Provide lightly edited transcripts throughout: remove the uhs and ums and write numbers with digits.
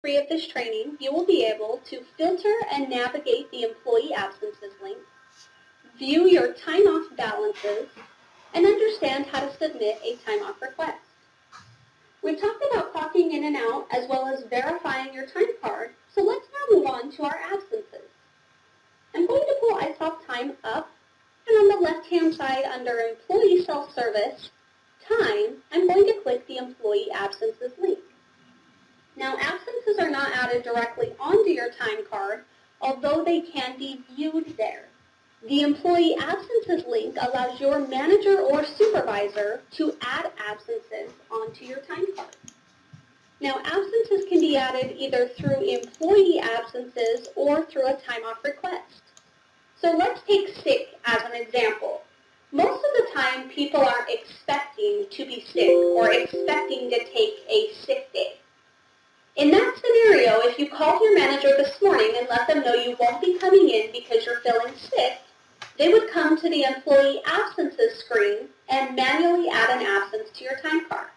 3 of this training, you will be able to filter and navigate the employee absences link, view your time off balances, and understand how to submit a time off request. We've talked about clocking in and out as well as verifying your time card, so let's now move on to our absences. I'm going to pull iSolve Time up, and on the left-hand side under Employee Self-Service, Time, I'm going to click the Employee Absences link. Now, absences are not added directly onto your time card, although they can be viewed there. The Employee Absences link allows your manager or supervisor to add absences onto your time card. Now, absences can be added either through employee absences or through a time off request. So let's take sick as an example. Most of the time, people aren't expecting to be sick or expecting to take a sick day. In that scenario, if you called your manager this morning and let them know you won't be coming in because you're feeling sick, they would come to the Employee Absences screen and manually add an absence to your time card.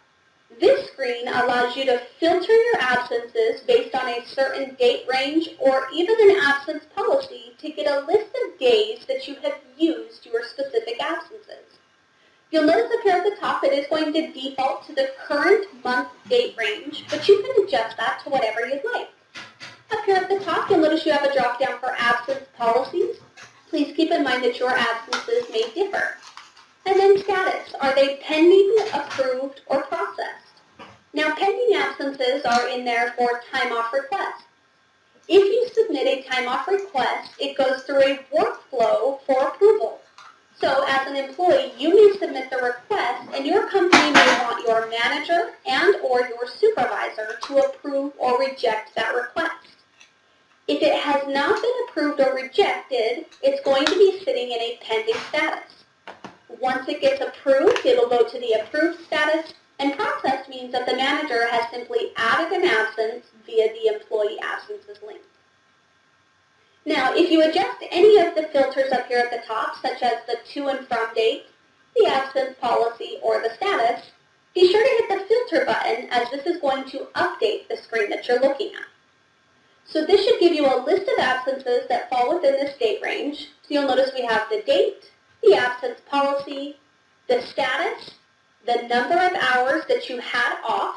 This screen allows you to filter your absences based on a certain date range or even an absence policy to get a list of days that you have used your specific absences. You'll notice up here at the top it is going to default to the current month date range, but you can adjust that to whatever you'd like. Up here at the top, you'll notice you have a drop-down for absence policies. Please keep in mind that your absences may differ. And then status, are they pending, approved, or processed? Now, pending absences are in there for time off requests. If you submit a time off request, it goes through a workflow for approval. So as an employee, you may submit the request, and your company may want your manager and or your supervisor to approve or reject that request. If it has not been approved or rejected, it's going to be sitting in a pending status. Once it gets approved, it'll go to the approved status, and processed means that the manager has simply added an absence via the Employee Absences link. Now, if you adjust any of the filters up here at the top, such as the to and from date, the absence policy, or the status, be sure to hit the filter button as this is going to update the screen that you're looking at. So this should give you a list of absences that fall within this date range. So you'll notice we have the date, the absence policy, the status, the number of hours that you had off,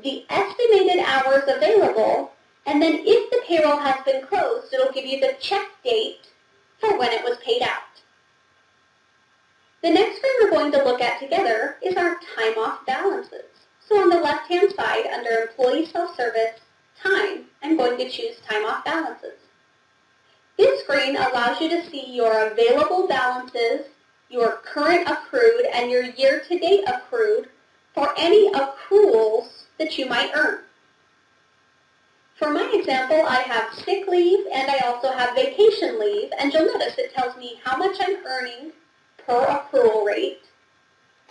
the estimated hours available, and then if the payroll has been closed, it'll give you the check date for when it was paid out. The next screen we're going to look at together is our time off balances. So on the left-hand side, under Employee Self-Service, Time, I'm going to choose Time Off Balances. This screen allows you to see your available balances, your current accrued, and your year-to-date accrued for any accruals that you might earn. For my example, I have sick leave and I also have vacation leave, and you'll notice it tells me how much I'm earning per accrual rate,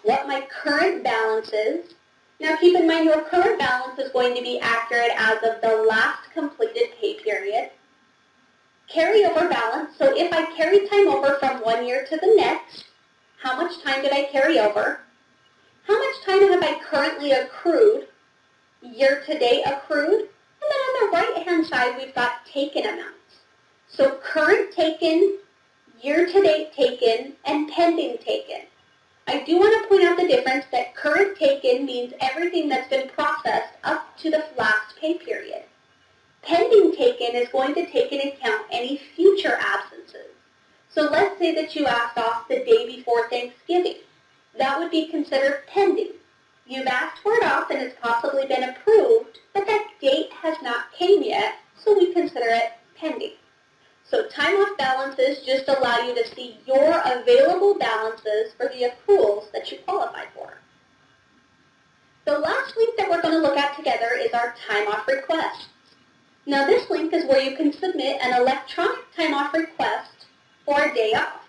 what my current balance is. Now keep in mind your current balance is going to be accurate as of the last completed pay period. Carryover balance, so if I carry time over from one year to the next, how much time did I carry over? How much time have I currently accrued, year-to-date accrued? And then on the right-hand side, we've got taken amounts. So current taken, year-to-date taken, and pending taken. I do want to point out the difference that current taken means everything that's been processed up to the last pay period. Pending taken is going to take into account any future absences. So let's say that you asked off the day before Thanksgiving. That would be considered pending. You've asked for it off and it's possibly been approved, but that date has not came yet, so we consider it pending. So time off balances just allow you to see your available balances for the accruals that you qualify for. The last link that we're going to look at together is our time off requests. Now this link is where you can submit an electronic time off request for a day off.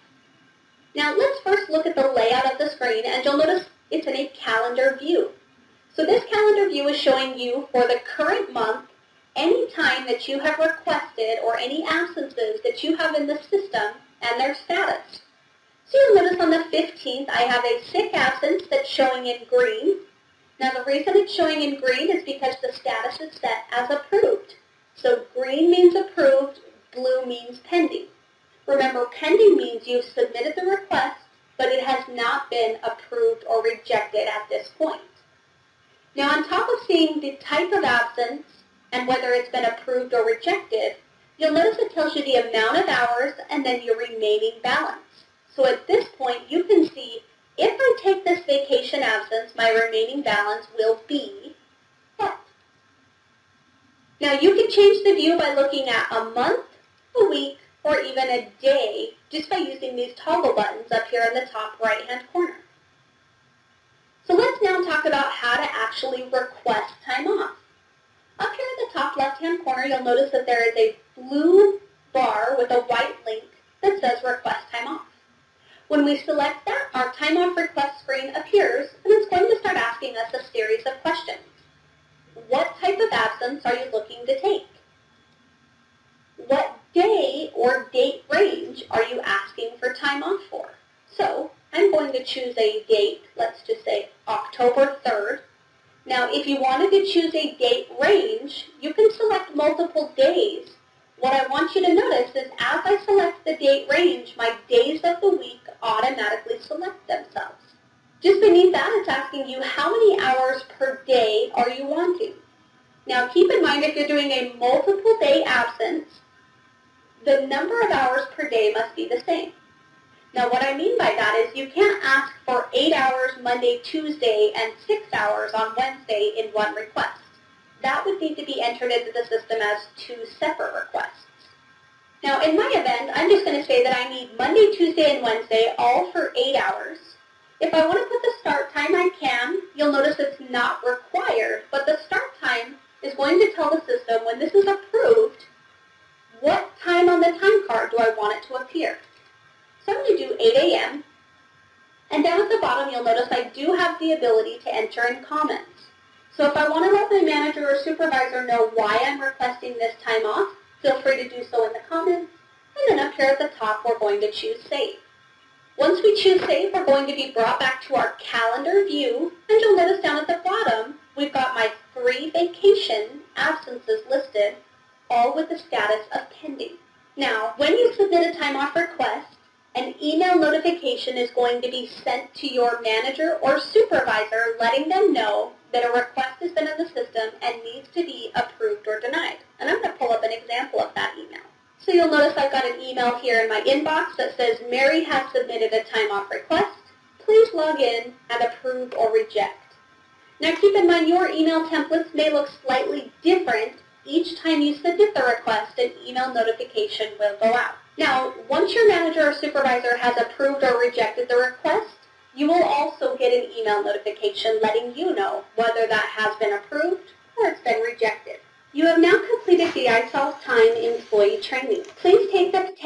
Now let's first look at the layout of the screen, and you'll notice it's in a calendar view. So this calendar view is showing you for the current month any time that you have requested or any absences that you have in the system and their status. So you'll notice on the 15th I have a sick absence that's showing in green. Now the reason it's showing in green is because the status is set as approved. So green means approved, blue means pending. Remember, pending means you've submitted the request, but it has not been approved or rejected at this point. Now on top of seeing the type of absence and whether it's been approved or rejected, you'll notice it tells you the amount of hours and then your remaining balance. So at this point, you can see if I take this vacation absence, my remaining balance will be what? Now you can change the view by looking at a month, a week, or even a day just by using these toggle buttons up here in the top right-hand corner. So let's now talk about how to actually request time off. Up here in the top left-hand corner, you'll notice that there is a blue bar with a white link that says Request Time Off. When we select that, our time off request screen appears, and it's going to start asking us a series of questions. What type of absence are you looking to take? What day or date range are you asking for time off for? So I'm going to choose a date, let's just say October 3rd. Now if you wanted to choose a date range, you can select multiple days. What I want you to notice is as I select the date range, my days of the week automatically select themselves. Just beneath that, it's asking you how many hours per day are you wanting. Now keep in mind if you're doing a multiple day absence, the number of hours per day must be the same. Now what I mean by that is you can't ask for 8 hours Monday, Tuesday, and 6 hours on Wednesday in one request. That would need to be entered into the system as 2 separate requests. Now in my event, I'm just going to say that I need Monday, Tuesday, and Wednesday all for 8 hours. If I want to put the start time, I can. You'll notice it's not required, but the start time is going to tell the system when this is approved, what time on the time card do I want it to appear. So I'm going to do 8 a.m. And down at the bottom, you'll notice I do have the ability to enter in comments. So if I want to let my manager or supervisor know why I'm requesting this time off, feel free to do so in the comments. And then up here at the top, we're going to choose Save. Once we choose Save, we're going to be brought back to our calendar view. And you'll notice down at the bottom, we've got my 3 vacation absences listed, all with the status of pending. Now, when you submit a time off request, an email notification is going to be sent to your manager or supervisor letting them know that a request has been in the system and needs to be approved or denied. And I'm going to pull up an example of that email. So you'll notice I've got an email here in my inbox that says, Mary has submitted a time off request. Please log in and approve or reject. Now keep in mind your email templates may look slightly different. Each time you submit the request, an email notification will go out. Now, once your manager or supervisor has approved or rejected the request, you will also get an email notification letting you know whether that has been approved or it's been rejected. You have now completed the iSolve Time employee training. Please take the test